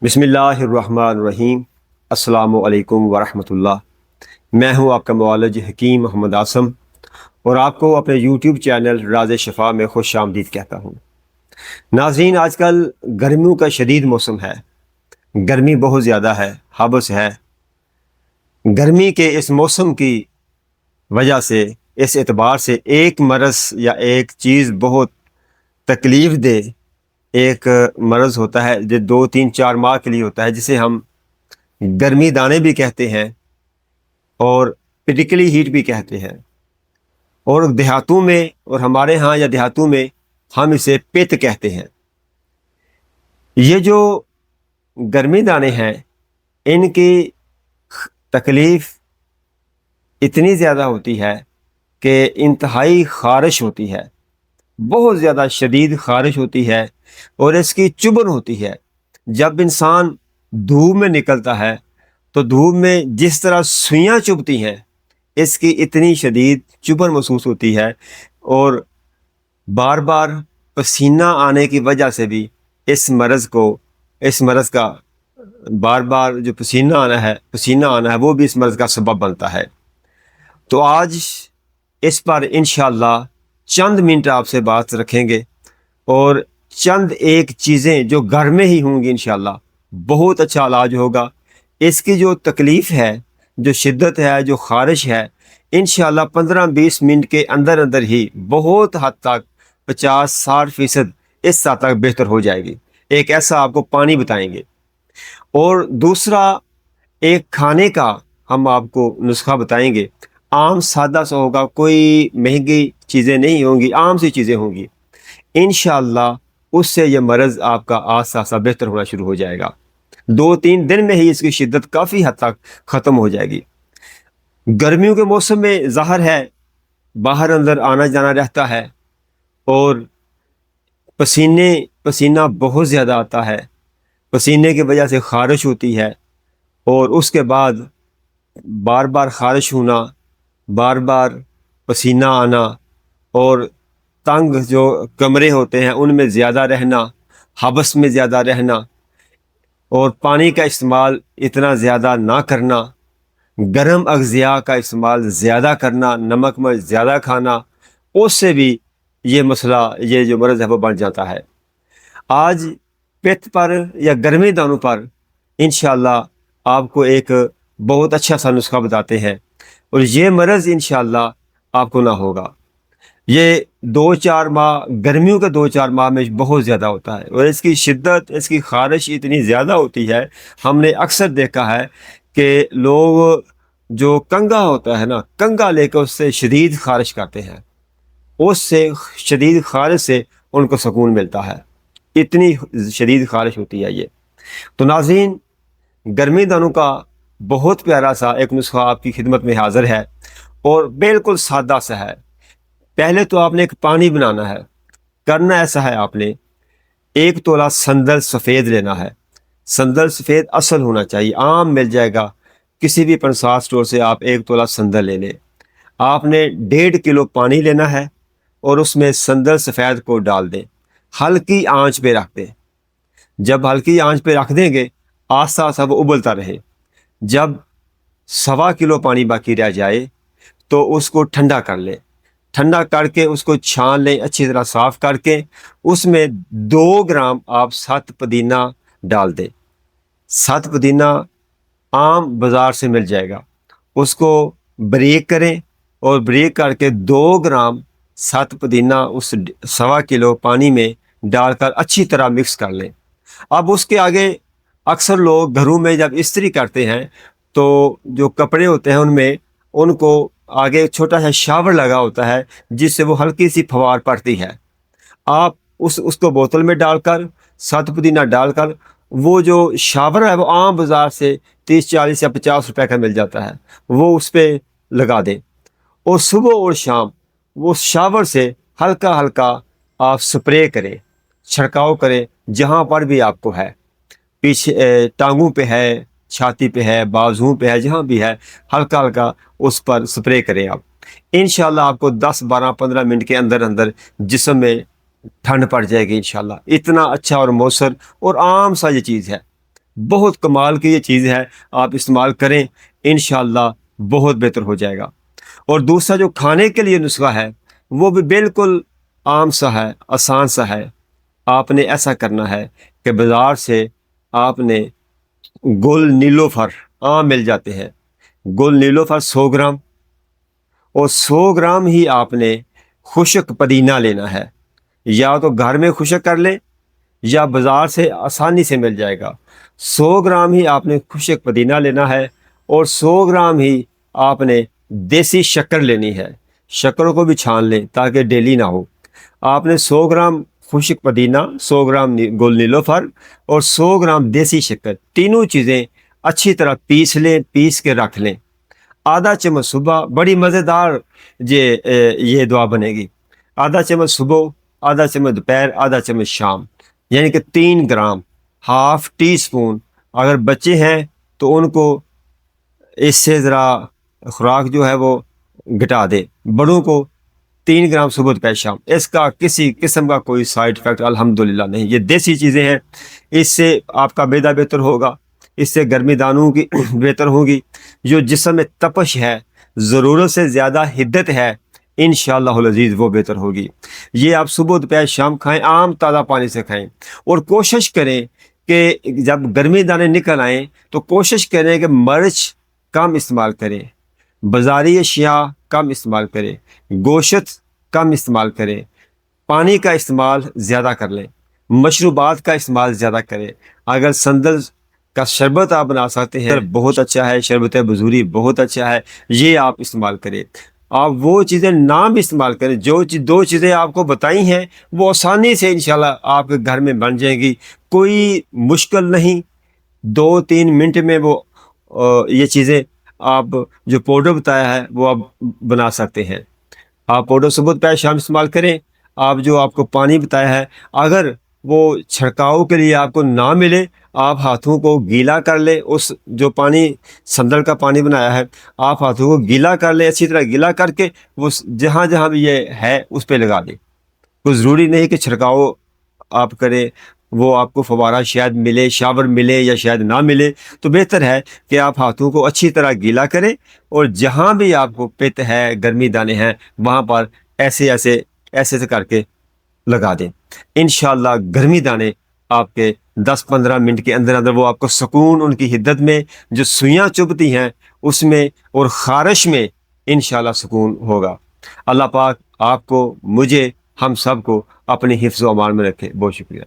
بسم اللہ الرحمن الرحیم۔ السلام علیکم ورحمۃ اللہ۔ میں ہوں آپ کا معالج حکیم محمد عاصم، اور آپ کو اپنے یوٹیوب چینل راز شفا میں خوش آمدید کہتا ہوں۔ ناظرین، آج کل گرمیوں کا شدید موسم ہے، گرمی بہت زیادہ ہے، حبس ہے۔ گرمی کے اس موسم کی وجہ سے، اس اعتبار سے ایک مرض یا ایک چیز بہت تکلیف دہ ایک مرض ہوتا ہے جو 2 3 4 ماہ کے لیے ہوتا ہے، جسے ہم گرمی دانے بھی کہتے ہیں اور پریکلی ہیٹ بھی کہتے ہیں، اور دیہاتوں میں اور ہمارے ہاں یا دیہاتوں میں ہم اسے پت کہتے ہیں۔ یہ جو گرمی دانے ہیں، ان کی تکلیف اتنی زیادہ ہوتی ہے کہ انتہائی خارش ہوتی ہے، بہت زیادہ شدید خارش ہوتی ہے، اور اس کی چبھن ہوتی ہے۔ جب انسان دھوپ میں نکلتا ہے تو دھوپ میں جس طرح سوئیاں چبھتی ہیں، اس کی اتنی شدید چبھن محسوس ہوتی ہے، اور بار بار پسینہ آنے کی وجہ سے بھی اس مرض کا بار بار جو پسینہ آنا ہے وہ بھی اس مرض کا سبب بنتا ہے۔ تو آج اس پر انشاءاللہ چند منٹ آپ سے بات رکھیں گے، اور چند ایک چیزیں جو گھر میں ہی ہوں گی انشاءاللہ بہت اچھا علاج ہوگا۔ اس کی جو تکلیف ہے، جو شدت ہے، جو خارش ہے، انشاءاللہ 15 20 منٹ کے اندر اندر ہی بہت حد تک 50 60% اس حد تک بہتر ہو جائے گی۔ ایک ایسا آپ کو پانی بتائیں گے، اور دوسرا ایک کھانے کا ہم آپ کو نسخہ بتائیں گے۔ عام سادہ سا ہوگا، کوئی مہنگی چیزیں نہیں ہوں گی، عام سی چیزیں ہوں گی۔ انشاءاللہ اس سے یہ مرض آپ کا آہستہ آہستہ بہتر ہونا شروع ہو جائے گا۔ 2 3 دن میں ہی اس کی شدت کافی حد تک ختم ہو جائے گی۔ گرمیوں کے موسم میں ظاہر ہے باہر اندر آنا جانا رہتا ہے، اور پسینہ بہت زیادہ آتا ہے، پسینے کی وجہ سے خارش ہوتی ہے، اور اس کے بعد بار بار خارش ہونا، بار بار پسینہ آنا، اور تنگ جو کمرے ہوتے ہیں ان میں زیادہ رہنا، حبس میں زیادہ رہنا، اور پانی کا استعمال اتنا زیادہ نہ کرنا، گرم اغذیاء کا استعمال زیادہ کرنا، نمک مرچ زیادہ کھانا، اس سے بھی یہ مسئلہ، یہ جو مرض ہے وہ بڑھ جاتا ہے۔ آج پت پر یا گرمی دانوں پر انشاءاللہ آپ کو ایک بہت اچھا سا نسخہ بتاتے ہیں، اور یہ مرض انشاءاللہ آپ کو نہ ہوگا۔ یہ 2 4 ماہ، گرمیوں کے 2 4 ماہ میں بہت زیادہ ہوتا ہے، اور اس کی شدت، اس کی خارش اتنی زیادہ ہوتی ہے۔ ہم نے اکثر دیکھا ہے کہ لوگ جو کنگھا ہوتا ہے نا، کنگھا لے کے اس سے شدید خارش کرتے ہیں، اس سے شدید خارش سے ان کو سکون ملتا ہے، اتنی شدید خارش ہوتی ہے یہ۔ تو ناظرین، گرمی دانوں کا بہت پیارا سا ایک نسخہ آپ کی خدمت میں حاضر ہے، اور بالکل سادہ سا ہے۔ پہلے تو آپ نے ایک پانی بنانا ہے۔ کرنا ایسا ہے، آپ نے 1 تولہ سندل سفید لینا ہے۔ سندل سفید اصل ہونا چاہیے، عام مل جائے گا، کسی بھی پنسار سٹور سے آپ 1 تولہ سندل لے لیں۔ آپ نے 1.5 کلو پانی لینا ہے، اور اس میں سندل سفید کو ڈال دیں، ہلکی آنچ پہ رکھ دیں۔ جب ہلکی آنچ پہ رکھ دیں گے، آہستہ آہستہ وہ ابلتا رہے۔ جب 1.25 کلو پانی باقی رہ جائے تو اس کو ٹھنڈا کر لیں، ٹھنڈا کر کے اس کو چھان لیں، اچھی طرح صاف کر کے اس میں 2 گرام آپ ست پودینہ ڈال دیں۔ ست پودینہ عام بازار سے مل جائے گا، اس کو بریک کریں، اور بریک کر کے 2 گرام ست پودینہ اس 1.25 کلو پانی میں ڈال کر اچھی طرح مکس کر لیں۔ اب اس کے آگے اکثر لوگ گھروں میں جب استری کرتے ہیں تو جو کپڑے ہوتے ہیں ان کو آگے چھوٹا سا شاور لگا ہوتا ہے، جس سے وہ ہلکی سی فوار پڑتی ہے۔ آپ اس کو بوتل میں ڈال کر، ست پودینہ ڈال کر، وہ جو شاور ہے وہ عام بازار سے 30 40 یا 50 روپے کا مل جاتا ہے، وہ اس پہ لگا دیں، اور صبح اور شام وہ شاور سے ہلکا ہلکا آپ سپرے کریں، چھڑکاؤ کریں، جہاں پر بھی آپ کو ہے، پیچھے ٹانگوں پہ ہے، چھاتی پہ ہے، بازوؤں پہ ہے، جہاں بھی ہے، ہلکا ہلکا اس پر سپرے کریں آپ۔ انشاءاللہ آپ کو 10 12 15 منٹ کے اندر اندر جسم میں ٹھنڈ پڑ جائے گی انشاءاللہ۔ اتنا اچھا اور مؤثر اور عام سا یہ چیز ہے۔ بہت کمال کی یہ چیز ہے، آپ استعمال کریں، انشاءاللہ بہت بہتر ہو جائے گا۔ اور دوسرا جو کھانے کے لیے نسخہ ہے وہ بھی بالکل عام سا ہے، آسان سا ہے۔ آپ نے ایسا کرنا ہے کہ بازار سے آپ نے گل نیلوفر عام مل جاتے ہیں، گل نیلوفر 100 گرام، اور 100 گرام ہی آپ نے خشک پودینہ لینا ہے، یا تو گھر میں خشک کر لیں یا بازار سے آسانی سے مل جائے گا۔ 100 گرام ہی آپ نے خشک پودینہ لینا ہے، اور 100 گرام ہی آپ نے دیسی شکر لینی ہے۔ شکروں کو بھی چھان لیں تاکہ ڈیلی نہ ہو۔ آپ نے 100 گرام خشک پودینہ، 100 گرام گل نیلوفر اور 100 گرام دیسی شکر، تینوں چیزیں اچھی طرح پیس لیں، پیس کے رکھ لیں۔ آدھا چمچ صبح، بڑی مزیدار یہ دعا بنے گی۔ آدھا چمچ صبح، آدھا چمچ دوپہر، آدھا چمچ شام، یعنی کہ 3 گرام، ہاف ٹی سپون۔ اگر بچے ہیں تو ان کو اس سے ذرا خوراک جو ہے وہ گھٹا دے۔ بڑوں کو 3 گرام صبح دوپہر شام، اس کا کسی قسم کا کوئی سائیڈ افیکٹ الحمدللہ نہیں۔ یہ دیسی چیزیں ہیں، اس سے آپ کا معدہ بہتر ہوگا، اس سے گرمی دانوں کی بہتر ہوگی، جو جسم میں تپش ہے، ضرورت سے زیادہ حدت ہے، انشاءاللہ العزیز وہ بہتر ہوگی۔ یہ آپ صبح دوپہر شام کھائیں، عام تازہ پانی سے کھائیں، اور کوشش کریں کہ جب گرمی دانے نکل آئیں تو کوشش کریں کہ مرچ کم استعمال کریں، بازاری اشیاء کم استعمال کریں، گوشت کم استعمال کریں، پانی کا استعمال زیادہ کر لیں، مشروبات کا استعمال زیادہ کریں۔ اگر سندل کا شربت آپ بنا سکتے ہیں، بہت اچھا ہے، شربت بزوری بہت اچھا ہے، یہ آپ استعمال کریں۔ آپ وہ چیزیں نام استعمال کریں، جو دو چیزیں آپ کو بتائی ہیں وہ آسانی سے انشاءاللہ آپ کے گھر میں بن جائیں گی، کوئی مشکل نہیں۔ 2-3 منٹ میں وہ یہ چیزیں آپ جو پاؤڈر بتایا ہے وہ آپ بنا سکتے ہیں۔ آپ پاؤڈر صبح دوپہر شام استعمال کریں۔ آپ جو آپ کو پانی بتایا ہے، اگر وہ چھڑکاؤ کے لیے آپ کو نہ ملے، آپ ہاتھوں کو گیلا کر لیں، اس جو پانی سندل کا پانی بنایا ہے آپ ہاتھوں کو گیلا کر لیں، اچھی طرح گیلا کر کے وہ جہاں جہاں بھی یہ ہے اس پہ لگا دیں۔ کوئی ضروری نہیں کہ چھڑکاؤ آپ کریں، وہ آپ کو فوارہ شاید ملے، شاور ملے یا شاید نہ ملے، تو بہتر ہے کہ آپ ہاتھوں کو اچھی طرح گیلا کریں، اور جہاں بھی آپ کو پت ہے، گرمی دانے ہیں، وہاں پر ایسے سے کر کے لگا دیں۔ انشاءاللہ گرمی دانے آپ کے 10-15 منٹ کے اندر اندر وہ آپ کو سکون، ان کی حدت میں جو سوئیاں چبھتی ہیں اس میں اور خارش میں انشاءاللہ سکون ہوگا۔ اللہ پاک آپ کو، مجھے، ہم سب کو اپنی حفظ و امان میں رکھے۔ بہت شکریہ۔